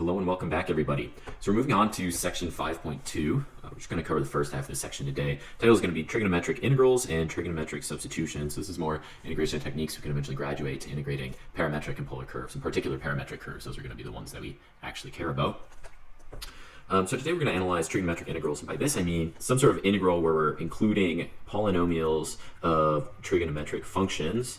Hello and welcome back, everybody. So we're moving on to section 5.2. We're just going to cover the first half of the section today. The title is going to be trigonometric integrals and trigonometric substitutions. This is more integration techniques we can eventually graduate to integrating parametric and polar curves, in particular parametric curves. Those are going to be the ones that we actually care about. So today we're going to analyze trigonometric integrals, and by this I mean some sort of integral where we're including polynomials of trigonometric functions.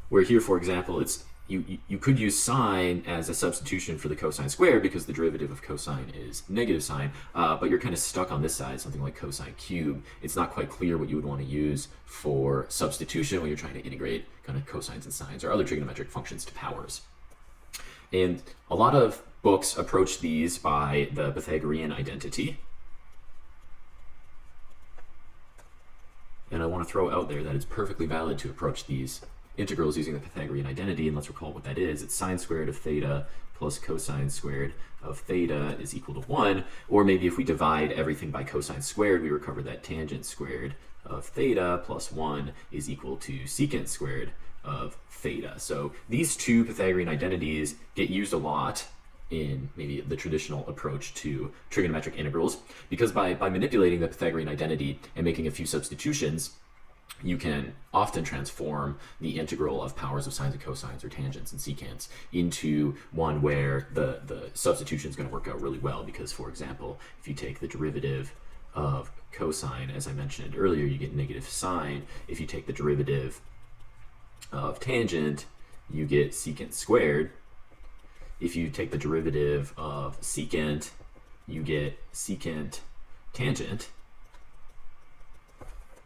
Where here, for example, it's you could use sine as a substitution for the cosine squared because the derivative of cosine is negative sine, but you're kind of stuck on this side, something like cosine cubed. It's not quite clear what you would want to use for substitution when you're trying to integrate kind of cosines and sines or other trigonometric functions to powers. And a lot of books approach these by the Pythagorean identity. And I want to throw out there that it's perfectly valid to approach these integrals using the Pythagorean identity, and let's recall what that is. It's sine squared of theta plus cosine squared of theta is equal to 1, or maybe if we divide everything by cosine squared, we recover that tangent squared of theta plus 1 is equal to secant squared of theta. So these two Pythagorean identities get used a lot in maybe the traditional approach to trigonometric integrals, because by manipulating the Pythagorean identity and making a few substitutions, you can often transform the integral of powers of sines and cosines or tangents and secants into one where the substitution is going to work out really well. Because, for example, if you take the derivative of cosine, as I mentioned earlier, you get negative sine. If you take the derivative of tangent, you get secant squared. If you take the derivative of secant, you get secant tangent.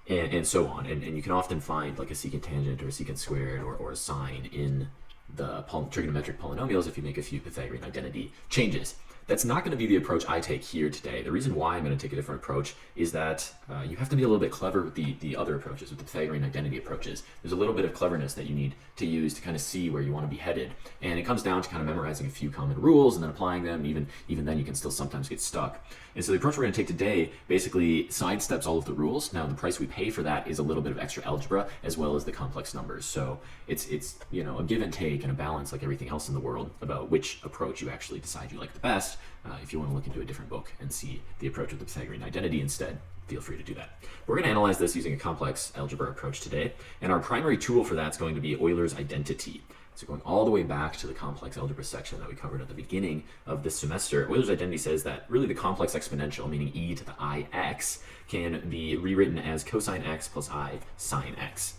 And so on, and you can often find like a secant tangent or a secant squared or a sine in the trigonometric polynomials if you make a few Pythagorean identity changes. That's not going to be the approach I take here today. The reason why I'm going to take a different approach is that you have to be a little bit clever with the other approaches, with the Pythagorean identity approaches. There's a little bit of cleverness that you need to use to kind of see where you want to be headed. And it comes down to kind of memorizing a few common rules and then applying them. Even then you can still sometimes get stuck. And so the approach we're going to take today basically sidesteps all of the rules. Now the price we pay for that is a little bit of extra algebra as well as the complex numbers. So it's you know, a give and take and a balance like everything else in the world about which approach you actually decide you like the best. If you want to look into a different book and see the approach with the Pythagorean identity instead, feel free to do that. We're going to analyze this using a complex algebra approach today, and our primary tool for that is going to be Euler's identity. So going all the way back to the complex algebra section that we covered at the beginning of this semester, Euler's identity says that really the complex exponential, meaning e to the ix, can be rewritten as cosine x plus I sine x.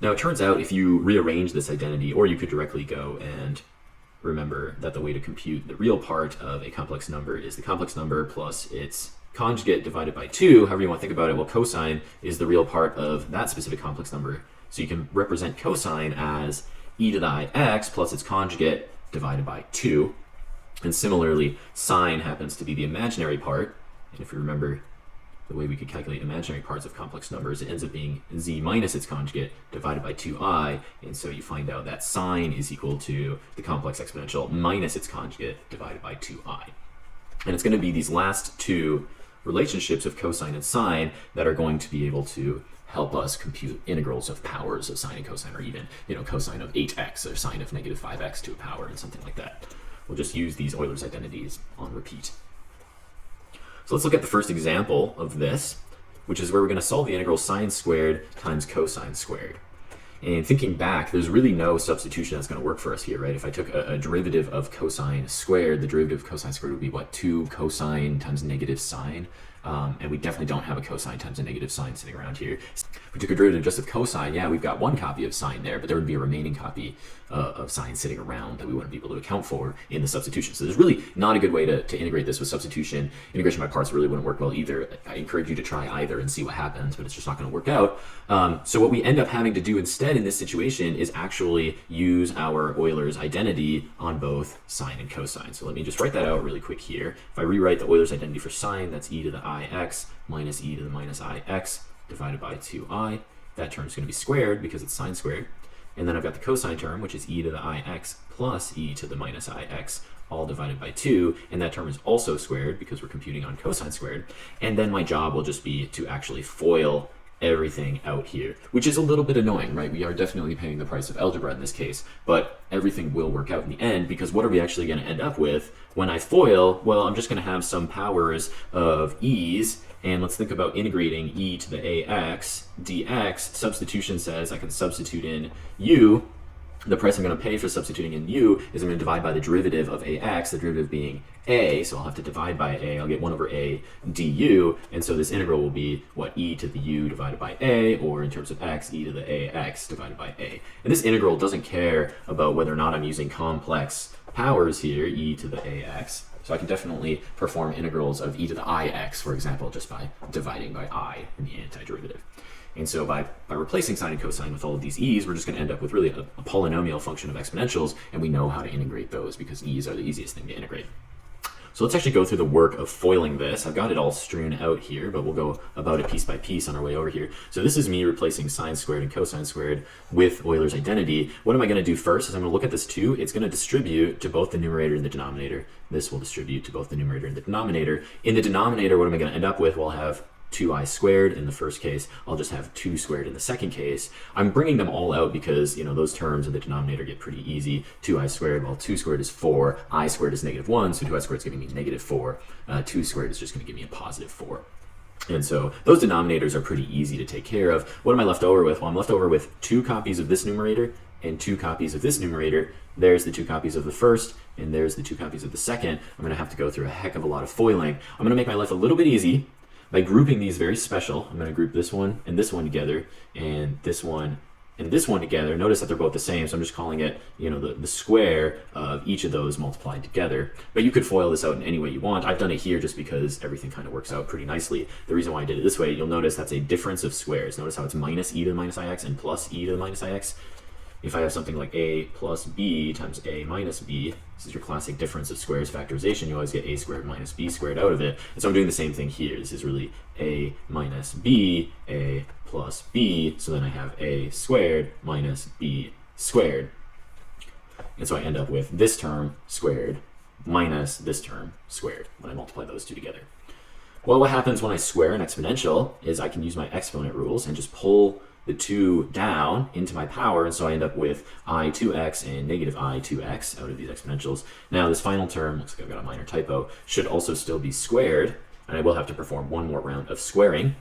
Now it turns out if you rearrange this identity, or you could directly go and remember that the way to compute the real part of a complex number is the complex number plus its conjugate divided by 2, however you want to think about it. Well, cosine is the real part of that specific complex number. So you can represent cosine as e to the ix plus its conjugate divided by 2. And similarly, sine happens to be the imaginary part. And if you remember the way we could calculate imaginary parts of complex numbers, it ends up being z minus its conjugate divided by 2i, and so you find out that sine is equal to the complex exponential minus its conjugate divided by 2i. And it's going to be these last two relationships of cosine and sine that are going to be able to help us compute integrals of powers of sine and cosine, or even, you know, cosine of 8x or sine of negative 5x to a power and something like that. We'll just use these Euler's identities on repeat. So let's look at the first example of this, which is where we're going to solve the integral sine squared times cosine squared. And thinking back, there's really no substitution that's going to work for us here, right? If I took a derivative of cosine squared, the derivative of cosine squared would be what? 2 cosine times negative sine. And we definitely don't have a cosine times a negative sine sitting around here. If we took a derivative just of cosine, yeah, we've got one copy of sine there, but there would be a remaining copy of sine sitting around that we wouldn't be able to account for in the substitution. So there's really not a good way to integrate this with substitution. Integration by parts really wouldn't work well either. I encourage you to try either and see what happens, but it's just not going to work out. So what we end up having to do instead in this situation is actually use our Euler's identity on both sine and cosine. So let me just write that out really quick here. If I rewrite the Euler's identity for sine, that's e to the ix minus e to the minus ix divided by 2i. That term is going to be squared because it's sine squared. And then I've got the cosine term, which is e to the ix plus e to the minus ix, all divided by 2. And that term is also squared because we're computing on cosine squared. And then my job will just be to actually FOIL everything out here, which is a little bit annoying, right? We are definitely paying the price of algebra in this case, but everything will work out in the end, because what are we actually going to end up with when I FOIL? Well, I'm just going to have some powers of e's, and let's think about integrating e to the ax dx. Substitution says I can substitute in u. The price I'm going to pay for substituting in u is I'm going to divide by the derivative of ax, the derivative being a, so I'll have to divide by a. I'll get 1 over a du, and so this integral will be, what, e to the u divided by a, or in terms of x, e to the ax divided by a. And this integral doesn't care about whether or not I'm using complex powers here, e to the ax. So I can definitely perform integrals of e to the ix, for example, just by dividing by I in the antiderivative. And so by replacing sine and cosine with all of these e's, we're just going to end up with really a polynomial function of exponentials, and we know how to integrate those because e's are the easiest thing to integrate. So let's actually go through the work of foiling this. I've got it all strewn out here, but we'll go about it piece by piece on our way over here. So this is me replacing sine squared and cosine squared with Euler's identity. What am I going to do first is I'm going to look at this 2. It's going to distribute to both the numerator and the denominator. This will distribute to both the numerator and the denominator. In the denominator, what am I going to end up with? Well, I'll have 2i squared in the first case. I'll just have 2 squared in the second case. I'm bringing them all out because, you know, those terms in the denominator get pretty easy. 2i squared, well, 2 squared is 4. I squared is -1, so 2i squared is giving me -4. 2 squared is just going to give me a +4. And so those denominators are pretty easy to take care of. What am I left over with? Well, I'm left over with 2 copies of this numerator and 2 copies of this numerator. There's the 2 copies of the first, and there's the 2 copies of the second. I'm going to have to go through a heck of a lot of foiling. I'm going to make my life a little bit easy by grouping these very special. I'm going to group this one and this one together, and this one and this one together. Notice that they're both the same, so I'm just calling it, you know, the square of each of those multiplied together. But you could FOIL this out in any way you want. I've done it here just because everything kind of works out pretty nicely. The reason why I did it this way, you'll notice that's a difference of squares. Notice how it's minus e to the minus ix and plus e to the minus ix. If I have something like a plus b times a minus b, this is your classic difference of squares factorization. You always get a squared minus b squared out of it. And so I'm doing the same thing here. This is really a minus b, a plus b. So then I have a squared minus b squared. And so I end up with this term squared minus this term squared when I multiply those two together. Well, what happens when I square an exponential is I can use my exponent rules and just pull the 2 down into my power, and so I end up with I2x and negative I2x out of these exponentials. Now this final term, looks like I've got a minor typo, should also still be squared, and I will have to perform one more round of squaring.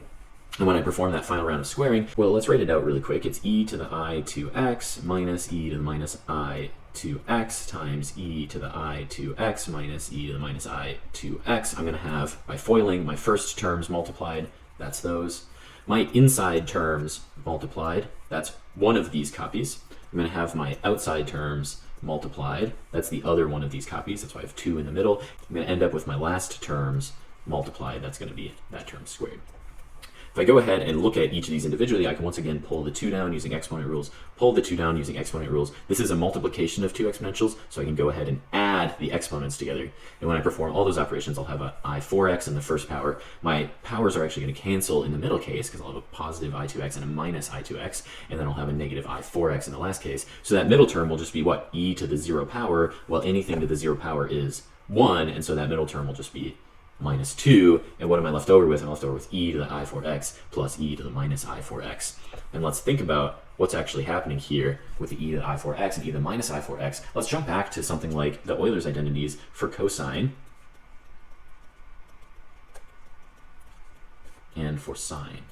And when I perform that final round of squaring, well, let's write it out really quick. It's e to the I2x minus e to the minus I2x times e to the I2x minus e to the minus I2x. I'm going to have, by foiling, my first terms multiplied. That's those. My inside terms multiplied, that's one of these copies. I'm going to have my outside terms multiplied, that's the other one of these copies, that's why I have 2 in the middle. I'm going to end up with my last terms multiplied, that's going to be that term squared. If I go ahead and look at each of these individually, I can once again pull the 2 down using exponent rules, pull the 2 down using exponent rules. This is a multiplication of 2 exponentials, so I can go ahead and add the exponents together. And when I perform all those operations, I'll have a I4x in the first power. My powers are actually going to cancel in the middle case, because I'll have a positive I2x and a minus I2x, and then I'll have a negative I4x in the last case. So that middle term will just be what? E to the 0 power, well, anything to the 0 power is 1, and so that middle term will just be minus 2, and what am I left over with? I'm left over with e to the I4x plus e to the minus I4x. And let's think about what's actually happening here with the e to the I4x and e to the minus I4x. Let's jump back to something like the Euler's identities for cosine and for sine.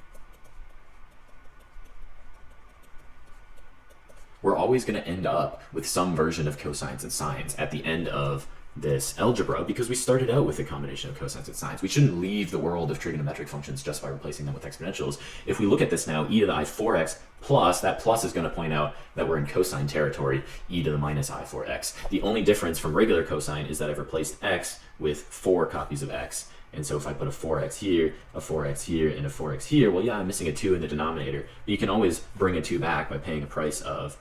We're always going to end up with some version of cosines and sines at the end of this algebra because we started out with a combination of cosines and sines. We shouldn't leave the world of trigonometric functions just by replacing them with exponentials. If we look at this now, e to the I4x plus, that plus is going to point out that we're in cosine territory, e to the minus I4x. The only difference from regular cosine is that I've replaced x with 4 copies of x. And so if I put a 4x here, a 4x here, and a 4x here, well, yeah, I'm missing a 2 in the denominator. But you can always bring a 2 back by paying a price of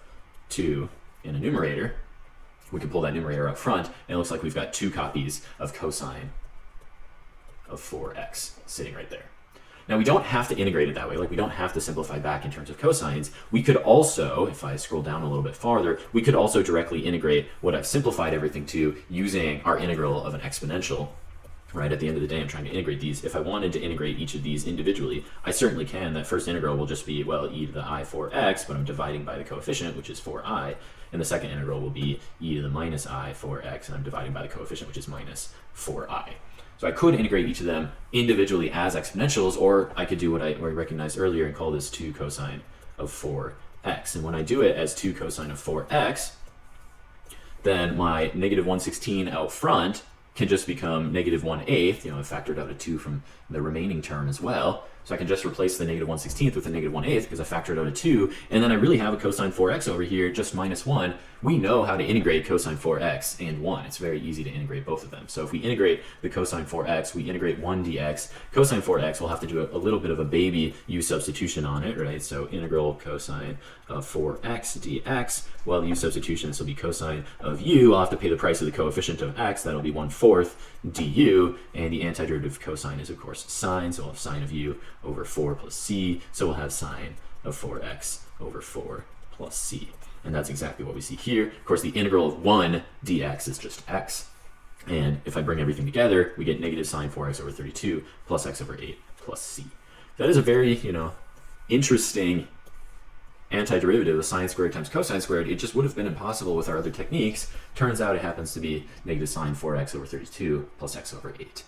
2 in a numerator. We can pull that numerator up front, and it looks like we've got 2 copies of cosine of 4x sitting right there. Now, we don't have to integrate it that way. Like, we don't have to simplify back in terms of cosines. We could also, if I scroll down a little bit farther, we could also directly integrate what I've simplified everything to using our integral of an exponential. right? At the end of the day, I'm trying to integrate these. If I wanted to integrate each of these individually, I certainly can. That first integral will just be, well, e to the I for x, but I'm dividing by the coefficient, which is 4i. And the second integral will be e to the minus I for x, and I'm dividing by the coefficient, which is minus 4i. So I could integrate each of them individually as exponentials, or I could do what I recognized earlier and call this 2 cosine of 4x. And when I do it as 2 cosine of 4x, then my negative 116 out front can just become negative 1/8. You know, I factored out a 2 from the remaining term as well. So I can just replace the negative 1/16 with the negative 1/8 because I factored out a 2. And then I really have a cosine 4x over here, just minus 1. We know how to integrate cosine 4x and 1. It's very easy to integrate both of them. So if we integrate the cosine 4x, we integrate 1 dx. Cosine 4x, we'll have to do a little bit of a baby u substitution on it, right? So integral cosine of 4x dx. Well, the u substitution, this will be cosine of u. I'll have to pay the price of the coefficient of x. That'll be 1/4 du. And the antiderivative of cosine is, of course, sine. So we'll have sine of u over 4 plus c. So we'll have sine of 4x over 4 plus c. And that's exactly what we see here. Of course, the integral of 1 dx is just x. And if I bring everything together, we get negative sine 4x over 32 plus x over 8 plus c. That is a very, interesting antiderivative of sine squared times cosine squared. It just would have been impossible with our other techniques. Turns out it happens to be negative sine 4x over 32 plus x over 8.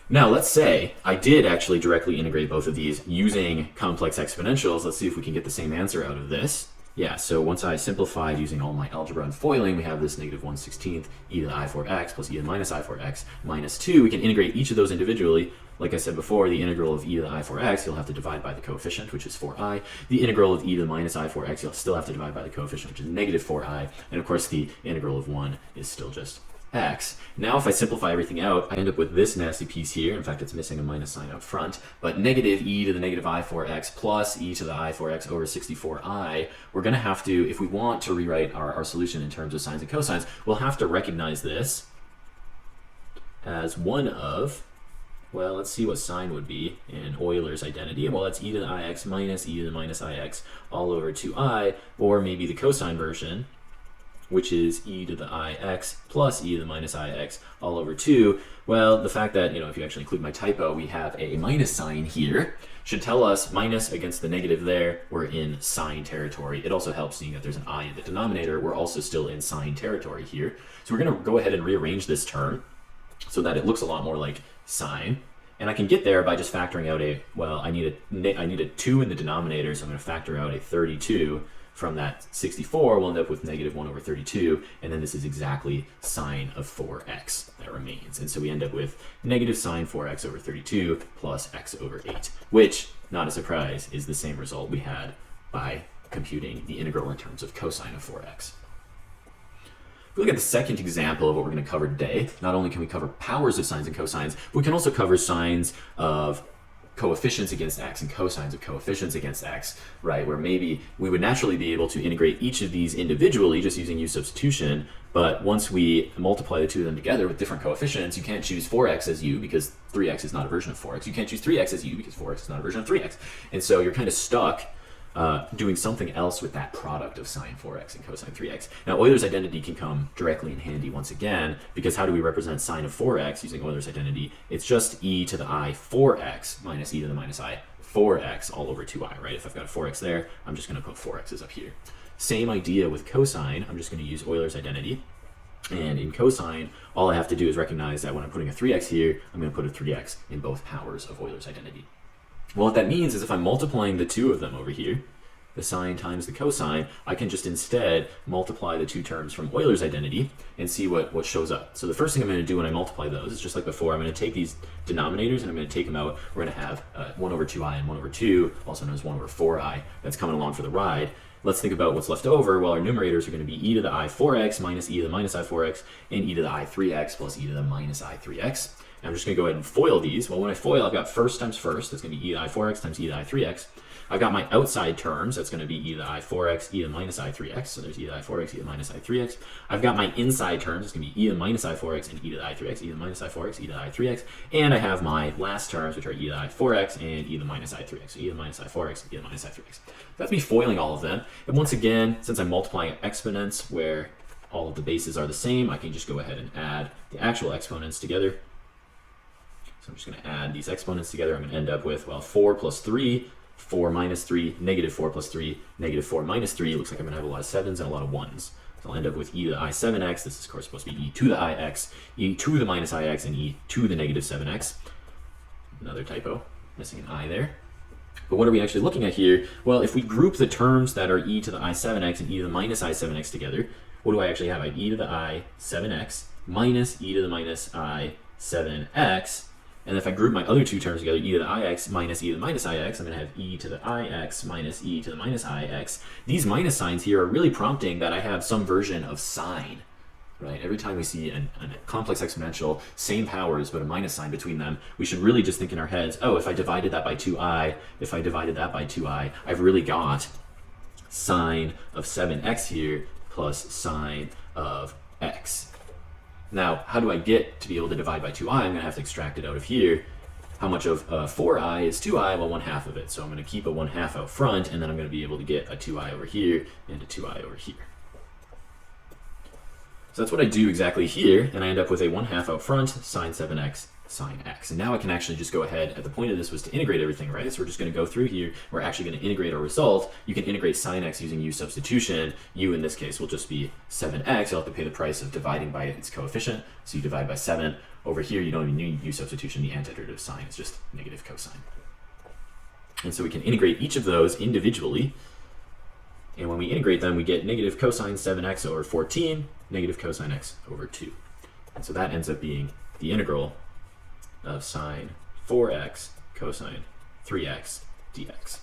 Now, let's say I did actually directly integrate both of these using complex exponentials. Let's see if we can get the same answer out of this. Yeah, so once I simplified using all my algebra and foiling, we have this negative 1/16 e to the I for x plus e to the minus I for x minus 2. We can integrate each of those individually. Like I said before, the integral of e to the I for x, you'll have to divide by the coefficient, which is 4i. The integral of e to the minus I for x, you'll still have to divide by the coefficient, which is negative 4i. And of course, the integral of 1 is still just x. Now if I simplify everything out, I end up with this nasty piece here. In fact, it's missing a minus sign out front. But negative e to the negative I for x plus e to the I for x over 64i, we're going to have to, if we want to rewrite our solution in terms of sines and cosines, we'll have to recognize this as one of, well, let's see what sine would be in Euler's identity. Well, that's e to the ix minus e to the minus ix all over 2i, or maybe the cosine version, which is e to the ix plus e to the minus ix all over 2. Well, the fact that, if you actually include my typo, we have a minus sign here should tell us minus against the negative there, we're in sine territory. It also helps seeing that there's an I in the denominator. We're also still in sine territory here. So we're going to go ahead and rearrange this term so that it looks a lot more like sine. And I can get there by just factoring out I need a 2 in the denominator, so I'm going to factor out a 32. From that 64, we'll end up with negative 1 over 32, and then this is exactly sine of 4x that remains. And so we end up with negative sine 4x over 32 plus x over 8, which, not a surprise, is the same result we had by computing the integral in terms of cosine of 4x. If we look at the second example of what we're going to cover today, not only can we cover powers of sines and cosines, but we can also cover sines of coefficients against x and cosines of coefficients against x, right? Where maybe we would naturally be able to integrate each of these individually just using u substitution, but once we multiply the two of them together with different coefficients, you can't choose 4x as u because 3x is not a version of 4x. You can't choose 3x as u because 4x is not a version of 3x. And so you're kind of stuck doing something else with that product of sine 4x and cosine 3x. Now, Euler's identity can come directly in handy once again, because how do we represent sine of 4x using Euler's identity? It's just e to the I 4x minus e to the minus I 4x all over 2i, right? If I've got a 4x there, I'm just going to put 4x's up here. Same idea with cosine. I'm just going to use Euler's identity. And in cosine, all I have to do is recognize that when I'm putting a 3x here, I'm going to put a 3x in both powers of Euler's identity. Well, what that means is if I'm multiplying the two of them over here, the sine times the cosine, I can just instead multiply the two terms from Euler's identity and see what shows up. So the first thing I'm going to do when I multiply those is just like before, I'm going to take these denominators and I'm going to take them out. We're going to have 1 over 2i and 1 over 2, also known as 1 over 4i, that's coming along for the ride. Let's think about what's left over. Well, our numerators are going to be e to the I 4x minus e to the minus I 4x and e to the I 3x plus e to the minus I 3x. I'm just going to go ahead and FOIL these. Well, when I FOIL, I've got first times first. That's going to be e to the I 4x times e to the I 3x. I've got my outside terms. That's going to be e to the I 4x, e to the minus I 3x. So there's e to the I 4x, e to the minus I 3x. I've got my inside terms. It's going to be e to the minus I 4x and e to the I 3x, e to the minus I 4x, e to the I 3x. And I have my last terms, which are e to the I 4x and e to the minus I 3x. So e to the minus I 4x, e to the minus I 3x. That's me FOILing all of them. And once again, since I'm multiplying exponents where all of the bases are the same, I can just go ahead and add the actual exponents together. So I'm just going to add these exponents together. I'm going to end up with, well, 4 plus 3, 4 minus 3, negative 4 plus 3, negative 4 minus 3. It looks like I'm going to have a lot of 7s and a lot of 1s. So I'll end up with e to the I7x. This is, of course, supposed to be e to the ix, e to the minus ix, and e to the negative 7x. Another typo, missing an I there. But what are we actually looking at here? Well, if we group the terms that are e to the I7x and e to the minus I7x together, what do I actually have? I have e to the I7x minus e to the minus I7x. And if I group my other two terms together, e to the ix minus e to the minus ix, I'm going to have e to the ix minus e to the minus ix. These minus signs here are really prompting that I have some version of sine. Right? Every time we see a complex exponential, same powers, but a minus sign between them, we should really just think in our heads, oh, if I divided that by 2i, if I divided that by 2i, I've really got sine of 7x here plus sine of x. Now, how do I get to be able to divide by 2i? I'm going to have to extract it out of here. How much of 4i is 2i? Well, 1/2 of it. So I'm going to keep a 1/2 out front, and then I'm going to be able to get a 2i over here and a 2i over here. So that's what I do exactly here, and I end up with a 1/2 out front, sine 7x, sine x. And now I can actually just go ahead, at the point of this was to integrate everything, right? So we're just going to go through here, we're actually going to integrate our result. You can integrate sine x using u substitution. U in this case will just be 7x. You'll have to pay the price of dividing by its coefficient. So you divide by 7. Over here, you don't even need u substitution. The antiderivative of sine is just negative cosine. And so we can integrate each of those individually. And when we integrate them, we get negative cosine 7x over 14, negative cosine x over 2. And so that ends up being the integral of sine 4x cosine 3x dx.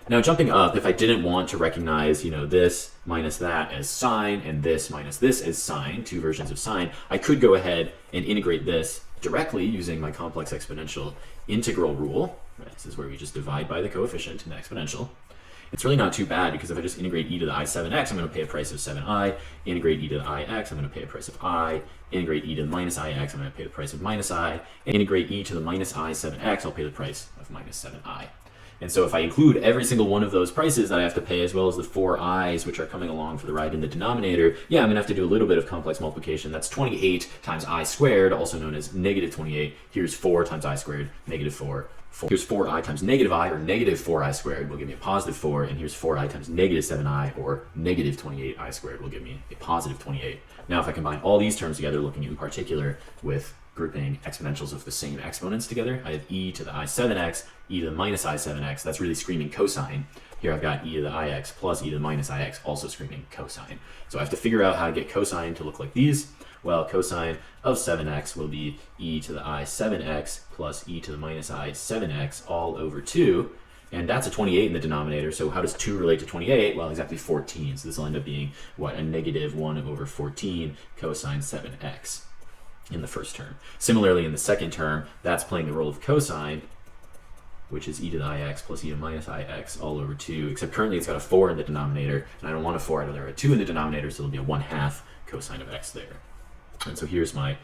Now jumping up, if I didn't want to recognize, this minus that as sine and this minus this as sine, two versions of sine, I could go ahead and integrate this directly using my complex exponential integral rule. Right, this is where we just divide by the coefficient in the exponential. It's really not too bad because if I just integrate e to the I7x, I'm going to pay a price of 7i. Integrate e to the ix, I'm going to pay a price of I. Integrate e to the minus ix, I'm going to pay the price of minus I. Integrate e to the minus I7x, I'll pay the price of minus 7i. And so if I include every single one of those prices that I have to pay, as well as the 4 i's which are coming along for the ride in the denominator, yeah, I'm going to have to do a little bit of complex multiplication. That's 28 times I squared, also known as negative 28. Here's 4 times I squared, negative 4. Here's 4i times negative I, or negative 4i squared, will give me a positive 4, and here's 4i times negative 7i, or negative 28i squared, will give me a positive 28. Now, if I combine all these terms together, looking in particular with grouping exponentials of the same exponents together, I have e to the I7x, e to the minus I7x, that's really screaming cosine. Here I've got e to the ix plus e to the minus ix, also screaming cosine. So I have to figure out how to get cosine to look like these. Well, cosine of 7x will be e to the I7x plus e to the minus I7x all over 2. And that's a 28 in the denominator, so how does 2 relate to 28? Well, exactly 14. So this will end up being, what, a negative 1 over 14 cosine 7x in the first term. Similarly, in the second term, that's playing the role of cosine, which is e to the ix plus e to the minus ix all over 2, except currently it's got a 4 in the denominator, and I don't want a 4, I'd rather have a 2 in the denominator, so it'll be a 1/2 cosine of x there. And so here's my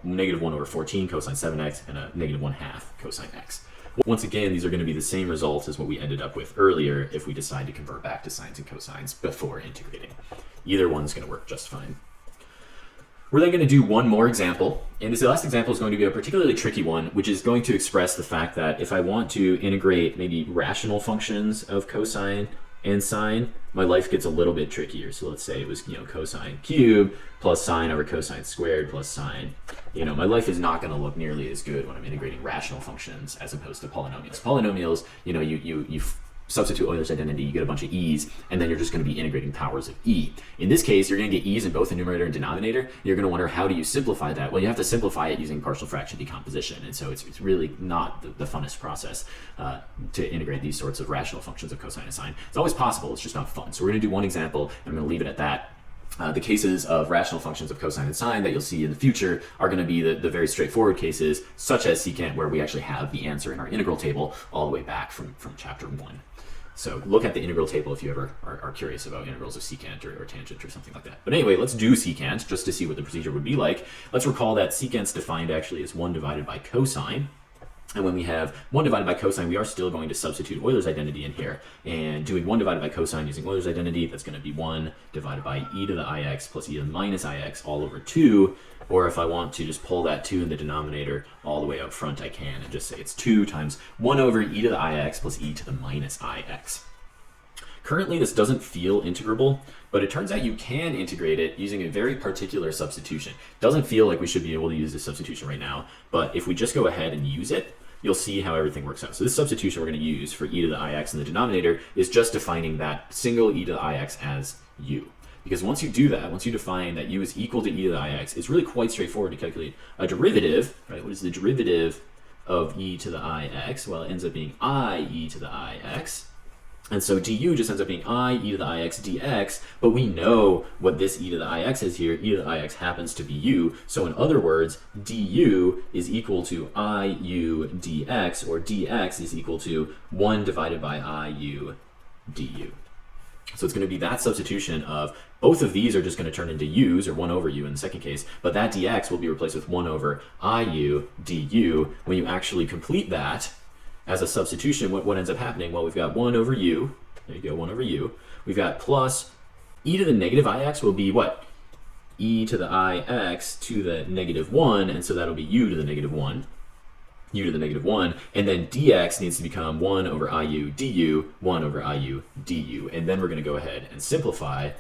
negative 1 over 14 cosine 7x and a negative 1/2 cosine x. Once again, these are going to be the same results as what we ended up with earlier if we decide to convert back to sines and cosines before integrating. Either one's going to work just fine. We're then going to do one more example, and this last example is going to be a particularly tricky one, which is going to express the fact that if I want to integrate maybe rational functions of cosine and sine, my life gets a little bit trickier. So let's say it was, cosine cubed plus sine over cosine squared plus sine. My life is not going to look nearly as good when I'm integrating rational functions as opposed to polynomials. Polynomials, you substitute Euler's identity, you get a bunch of e's, and then you're just going to be integrating powers of e. In this case, you're going to get e's in both the numerator and denominator. You're going to wonder, how do you simplify that? Well, you have to simplify it using partial fraction decomposition, and so it's really not the funnest process to integrate these sorts of rational functions of cosine and sine. It's always possible, it's just not fun. So we're going to do one example, and I'm going to leave it at that. The cases of rational functions of cosine and sine that you'll see in the future are going to be the very straightforward cases, such as secant, where we actually have the answer in our integral table all the way back from chapter 1. So look at the integral table if you ever are curious about integrals of secant or tangent or something like that. But anyway, let's do secant just to see what the procedure would be like. Let's recall that secant's defined actually as 1 divided by cosine. And when we have 1 divided by cosine, we are still going to substitute Euler's identity in here. And doing 1 divided by cosine using Euler's identity, that's going to be 1 divided by e to the ix plus e to the minus ix all over 2. Or if I want to just pull that 2 in the denominator all the way out front, I can, and just say it's 2 times 1 over e to the ix plus e to the minus ix. Currently, this doesn't feel integrable, but it turns out you can integrate it using a very particular substitution. Doesn't feel like we should be able to use this substitution right now, but if we just go ahead and use it, you'll see how everything works out. So this substitution we're going to use for e to the ix in the denominator is just defining that single e to the ix as u. Because once you do that, once you define that u is equal to e to the ix, it's really quite straightforward to calculate a derivative, right? What is the derivative of e to the ix? Well, it ends up being I e to the ix. And so du just ends up being I e to the ix dx, but we know what this e to the ix is here. E to the ix happens to be u. So in other words, du is equal to iu dx, or dx is equal to 1 divided by iu du. So it's going to be that substitution of both of these are just going to turn into u's, or 1 over u in the second case, but that dx will be replaced with 1 over iu du. When you actually complete that as a substitution, what ends up happening? Well, we've got 1 over u. There you go, 1 over u. We've got plus e to the negative ix will be what? E to the ix to the negative 1, and so that'll be u to the negative 1. U to the negative 1, and then dx needs to become 1 over iu du, 1 over iu du. And then we're going to go ahead and simplify.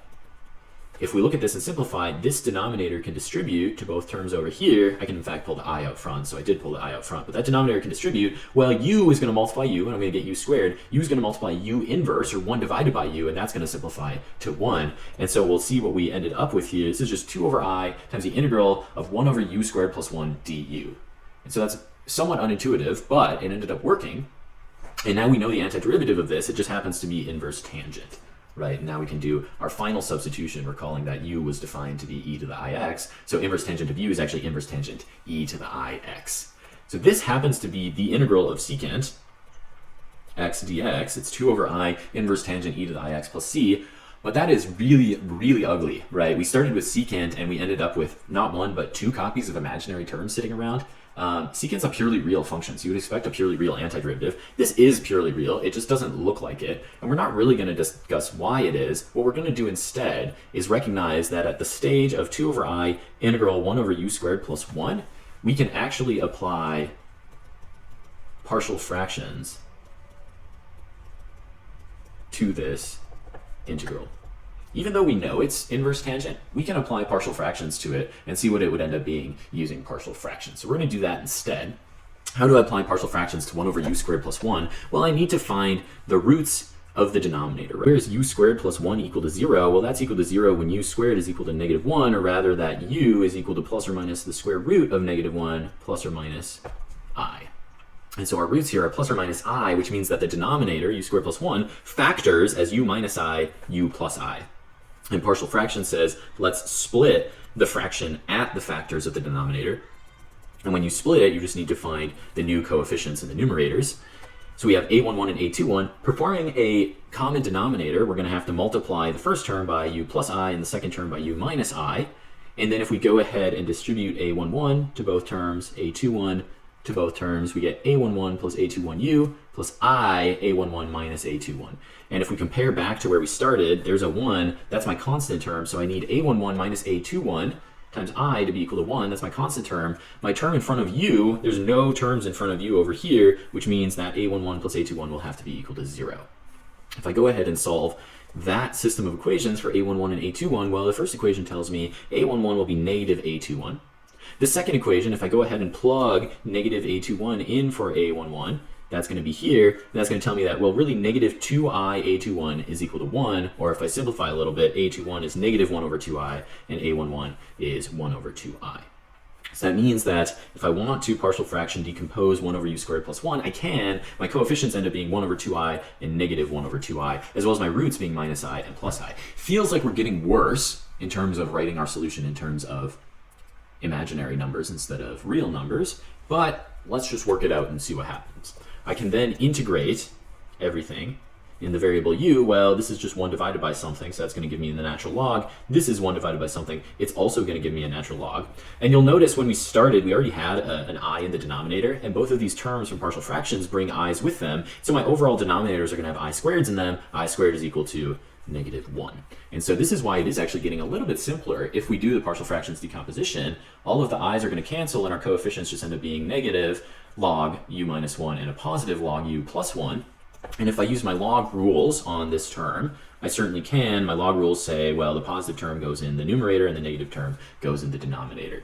If we look at this and simplify, this denominator can distribute to both terms over here. I can in fact pull the I out front, so I did pull the I out front, but that denominator can distribute. Well, u is going to multiply u, and I'm going to get u squared. U is going to multiply u inverse, or 1 divided by u, and that's going to simplify to 1. And so we'll see what we ended up with here. This is just 2 over I times the integral of 1 over u squared plus 1 du. And so that's somewhat unintuitive, but it ended up working. And now we know the antiderivative of this. It just happens to be inverse tangent. Right, now we can do our final substitution, recalling that u was defined to be e to the ix, so inverse tangent of u is actually inverse tangent e to the ix. So this happens to be the integral of secant x dx. It's 2 over I inverse tangent e to the ix plus c, but that is really, really ugly, right? We started with secant and we ended up with not 1, but 2 copies of imaginary terms sitting around. Secant's a purely real function, so you would expect a purely real antiderivative. This is purely real, it just doesn't look like it, and we're not really going to discuss why it is. What we're going to do instead is recognize that at the stage of 2 over I integral 1 over u squared plus 1, we can actually apply partial fractions to this integral. Even though we know it's inverse tangent, we can apply partial fractions to it and see what it would end up being using partial fractions. So we're going to do that instead. How do I apply partial fractions to 1 over u squared plus 1? Well, I need to find the roots of the denominator. Where is u squared plus 1 equal to 0? Well, that's equal to 0 when u squared is equal to negative 1, or rather that u is equal to plus or minus the square root of negative 1 plus or minus I. And so our roots here are plus or minus I, which means that the denominator, u squared plus 1, factors as u minus I, u plus I. And partial fraction says, let's split the fraction at the factors of the denominator. And when you split it, you just need to find the new coefficients in the numerators. So we have a11 and a21. Performing a common denominator, we're going to have to multiply the first term by u plus I and the second term by u minus I. And then if we go ahead and distribute a11 to both terms, a21 to both terms, we get a11 plus a21u plus I a11 minus a21. And if we compare back to where we started, there's a 1, that's my constant term, so I need a11 minus a21 times I to be equal to 1, that's my constant term. My term in front of u, there's no terms in front of u over here, which means that a11 plus a21 will have to be equal to 0. If I go ahead and solve that system of equations for a11 and a21, well, the first equation tells me a11 will be negative a21. The second equation, if I go ahead and plug negative a21 in for a11, that's going to be here, and that's going to tell me that, well, really negative 2i a21 is equal to 1, or if I simplify a little bit, a21 is negative 1 over 2i, and a11 is 1 over 2i. So that means that if I want to partial fraction decompose 1 over u squared plus 1, I can. My coefficients end up being 1 over 2i and negative 1 over 2i, as well as my roots being minus I and plus I. Feels like we're getting worse in terms of writing our solution in terms of imaginary numbers instead of real numbers, but let's just work it out and see what happens. I can then integrate everything in the variable u, well, this is just 1 divided by something, so that's going to give me the natural log. This is 1 divided by something. It's also going to give me a natural log. And you'll notice when we started, we already had an I in the denominator, and both of these terms from partial fractions bring i's with them. So my overall denominators are going to have I squareds in them. I squared is equal to -1. And so this is why it is actually getting a little bit simpler. If we do the partial fractions decomposition, all of the i's are going to cancel, and our coefficients just end up being negative log u minus 1 and a positive log u plus 1. And if I use my log rules on this term, I certainly can. My log rules say, well, the positive term goes in the numerator and the negative term goes in the denominator.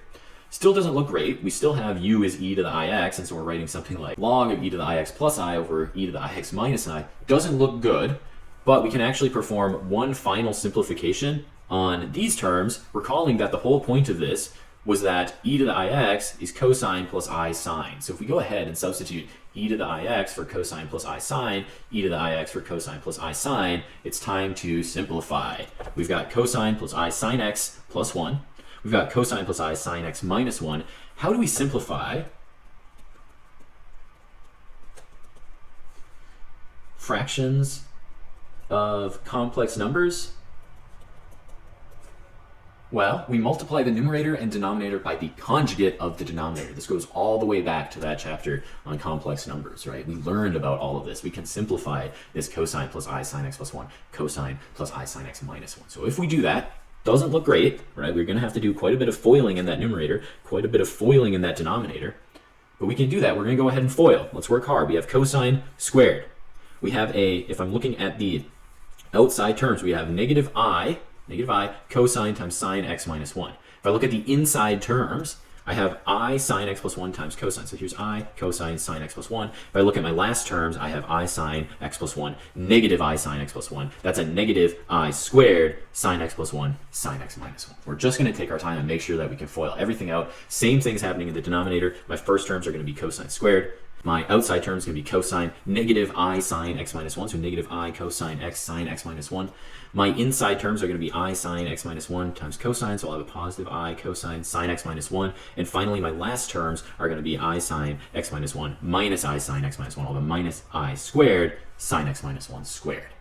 Still doesn't look great. We still have u is e to the ix, and so we're writing something like log of e to the ix plus I over e to the ix minus I. Doesn't look good, but we can actually perform one final simplification on these terms, recalling that the whole point of this was that e to the ix is cosine plus I sine. So if we go ahead and substitute e to the ix for cosine plus I sine, e to the ix for cosine plus I sine, it's time to simplify. We've got cosine plus I sine x plus 1. We've got cosine plus I sine x minus 1. How do we simplify fractions of complex numbers? Well, we multiply the numerator and denominator by the conjugate of the denominator. This goes all the way back to that chapter on complex numbers, right? We learned about all of this. We can simplify this cosine plus I sine x plus 1, cosine plus I sine x minus 1. So if we do that, doesn't look great, right? We're going to have to do quite a bit of foiling in that numerator, quite a bit of foiling in that denominator. But we can do that. We're going to go ahead and FOIL. Let's work hard. We have cosine squared. We have if I'm looking at the outside terms, we have negative I cosine times sine x minus 1. If I look at the inside terms, I have I sine x plus 1 times cosine. So here's I cosine sine x plus 1. If I look at my last terms, I have I sine x plus 1, negative I sine x plus 1. That's a negative I squared sine x plus 1, sine x minus 1. We're just going to take our time and make sure that we can FOIL everything out. Same things happening in the denominator. My first terms are going to be cosine squared. My outside term is going to be cosine negative I sine x minus 1, so negative I cosine x sine x minus 1. My inside terms are going to be I sine x minus 1 times cosine, so I'll have a positive I cosine sine x minus 1. And finally, my last terms are going to be I sine x minus 1 minus I sine x minus 1. I'll have a minus I squared sine x minus 1 squared.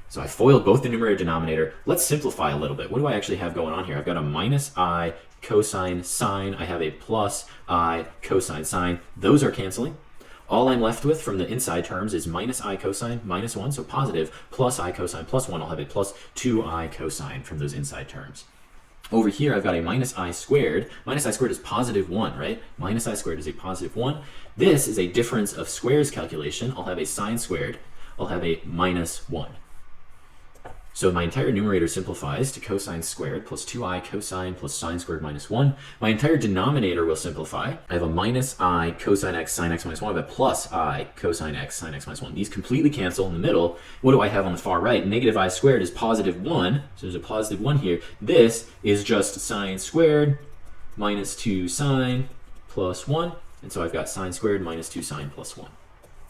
So I FOILed both the numerator and denominator. Let's simplify a little bit. What do I actually have going on here? I've got a minus I cosine sine. I have a plus I cosine sine. Those are canceling. All I'm left with from the inside terms is minus I cosine minus 1, so positive, plus I cosine plus 1. I'll have a plus 2I cosine from those inside terms. Over here, I've got a minus I squared. Minus I squared is positive 1, right? Minus I squared is a positive 1. This is a difference of squares calculation. I'll have a sine squared. I'll have a minus 1. So my entire numerator simplifies to cosine squared plus 2I cosine plus sine squared minus 1. My entire denominator will simplify. I have a minus I cosine x sine x minus 1. I have a plus I cosine x sine x minus 1. These completely cancel in the middle. What do I have on the far right? Negative I squared is positive 1. So there's a positive 1 here. This is just sine squared minus 2 sine plus 1. And so I've got sine squared minus 2 sine plus 1.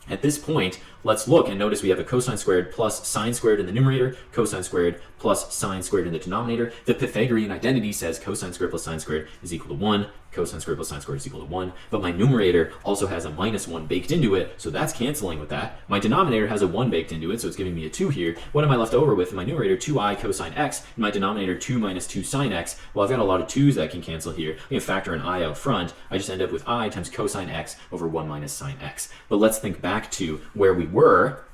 At this point, let's look and notice we have a cosine squared plus sine squared in the numerator, cosine squared plus sine squared in the denominator. The Pythagorean identity says cosine squared plus sine squared is equal to 1, cosine squared plus sine squared is equal to 1, but my numerator also has a minus 1 baked into it, so that's canceling with that. My denominator has a 1 baked into it, so it's giving me a 2 here. What am I left over with? In my numerator, 2I cosine x, in my denominator, 2 minus 2 sine x. Well, I've got a lot of 2's that can cancel here. I can factor an I out front. I just end up with I times cosine x over 1 minus sine x. But let's think back to where we were.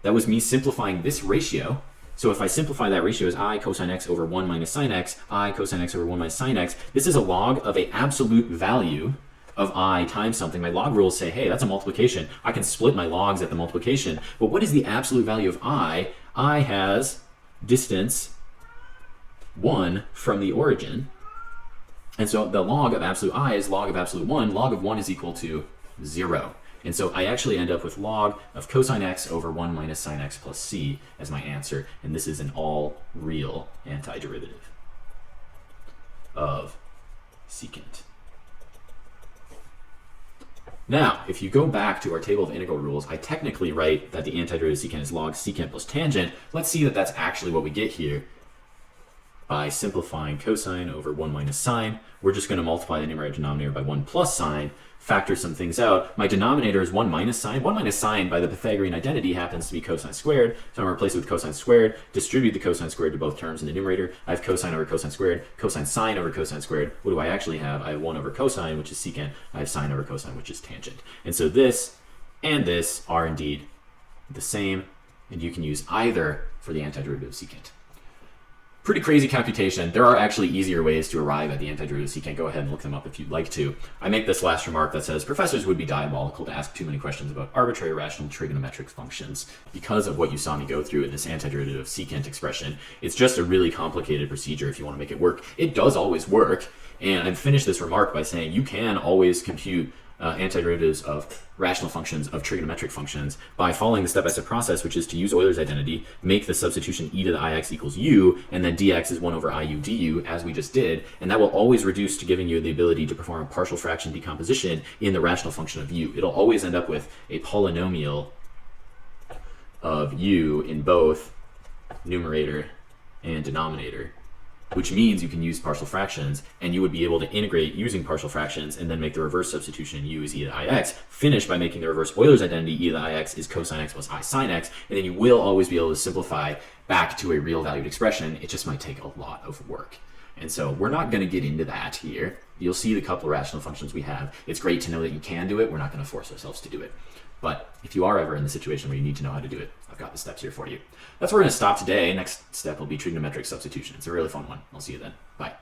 That was me simplifying this ratio. So if I simplify that ratio as I cosine x over 1 minus sine x, I cosine x over 1 minus sine x, this is a log of an absolute value of I times something. My log rules say, hey, that's a multiplication. I can split my logs at the multiplication. But what is the absolute value of I? I has distance 1 from the origin. And so the log of absolute I is log of absolute 1. Log of 1 is equal to 0. And so I actually end up with log of cosine x over 1 minus sine x plus c as my answer. And this is an all real antiderivative of secant. Now, if you go back to our table of integral rules, I technically write that the antiderivative of secant is log secant plus tangent. Let's see that that's actually what we get here. by simplifying cosine over 1 minus sine. We're just going to multiply the numerator denominator by 1 plus sine, factor some things out. My denominator is 1 minus sine. 1 minus sine by the Pythagorean identity happens to be cosine squared. So I'm going to replace it with cosine squared, distribute the cosine squared to both terms in the numerator. I have cosine over cosine squared, cosine sine over cosine squared. What do I actually have? I have 1 over cosine, which is secant. I have sine over cosine, which is tangent. And so this and this are indeed the same, and you can use either for the antiderivative of secant. Pretty crazy computation. There are actually easier ways to arrive at the antiderivative, so you can go ahead and look them up if you'd like to. I make this last remark that says professors would be diabolical to ask too many questions about arbitrary rational trigonometric functions. Because of what you saw me go through in this antiderivative of secant expression, it's just a really complicated procedure if you want to make it work. It does always work, and I'd finish this remark by saying you can always compute antiderivatives of rational functions, of trigonometric functions, by following the step-by-step process, which is to use Euler's identity, make the substitution e to the ix equals u, and then dx is 1 over iu du, as we just did, and that will always reduce to giving you the ability to perform a partial fraction decomposition in the rational function of u. It'll always end up with a polynomial of u in both numerator and denominator, which means you can use partial fractions, and you would be able to integrate using partial fractions and then make the reverse substitution u is e to the ix, finish by making the reverse Euler's identity e to the ix is cosine x plus I sine x, and then you will always be able to simplify back to a real valued expression. It just might take a lot of work. And so we're not going to get into that here. You'll see the couple of rational functions we have. It's great to know that you can do it. We're not going to force ourselves to do it. But if you are ever in the situation where you need to know how to do it, I've got the steps here for you. That's where we're going to stop today. Next step will be trigonometric substitution. It's a really fun one. I'll see you then. Bye.